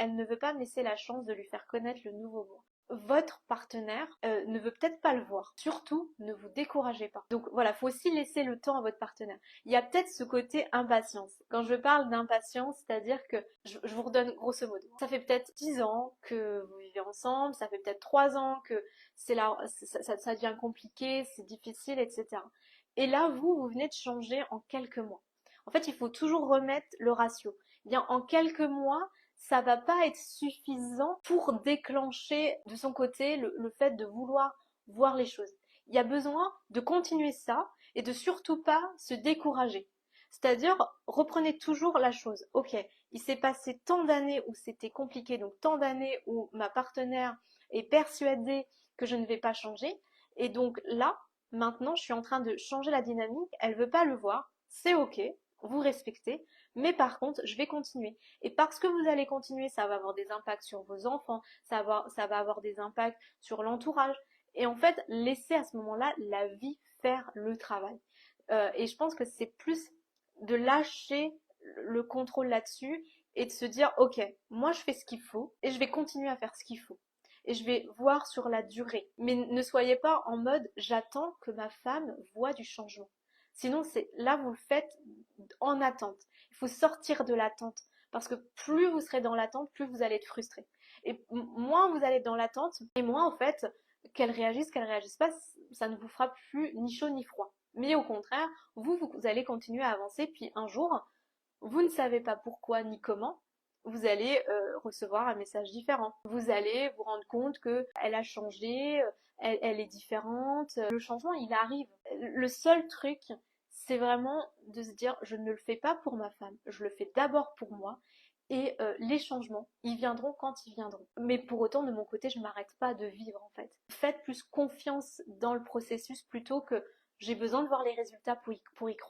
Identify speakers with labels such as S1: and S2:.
S1: elle ne veut pas me laisser la chance de lui faire connaître le nouveau moi. Votre partenaire ne veut peut-être pas le voir. Surtout, ne vous découragez pas. Donc voilà, faut aussi laisser le temps à votre partenaire. Il y a peut-être ce côté impatience. Quand je parle d'impatience, c'est-à-dire que, je vous redonne grosso modo, ça fait peut-être 10 ans que vous vivez ensemble, ça fait peut-être 3 ans que c'est là, ça devient compliqué, c'est difficile, etc. Et là, vous venez de changer en quelques mois. En fait, il faut toujours remettre le ratio. Eh bien, en quelques mois, ça va pas être suffisant pour déclencher de son côté le fait de vouloir voir les choses. Il y a besoin de continuer ça et de surtout pas se décourager. C'est-à-dire, reprenez toujours la chose. Ok, il s'est passé tant d'années où c'était compliqué, donc tant d'années où ma partenaire est persuadée que je ne vais pas changer. Et donc là, maintenant, je suis en train de changer la dynamique. Elle veut pas le voir. C'est ok, vous respectez. Mais par contre, je vais continuer. Et parce que vous allez continuer, ça va avoir des impacts sur vos enfants, ça va avoir des impacts sur l'entourage. Et en fait, laissez à ce moment-là la vie faire le travail. Et je pense que c'est plus de lâcher le contrôle là-dessus et de se dire, ok, moi je fais ce qu'il faut et je vais continuer à faire ce qu'il faut. Et je vais voir sur la durée. Mais ne soyez pas en mode, j'attends que ma femme voit du changement. Sinon, c'est là, vous le faites en attente. Il faut sortir de l'attente. Parce que plus vous serez dans l'attente, plus vous allez être frustré. Et moins vous allez être dans l'attente, et moins en fait, qu'elle réagisse pas, ça ne vous fera plus ni chaud ni froid. Mais au contraire, vous allez continuer à avancer, puis un jour, vous ne savez pas pourquoi ni comment, vous allez recevoir un message différent. Vous allez vous rendre compte que elle a changé, elle est différente. Le changement, il arrive. Le seul truc, c'est vraiment de se dire, je ne le fais pas pour ma femme, je le fais d'abord pour moi. Et les changements, ils viendront quand ils viendront. Mais pour autant, de mon côté, je ne m'arrête pas de vivre en fait. Faites plus confiance dans le processus plutôt que j'ai besoin de voir les résultats pour y croire.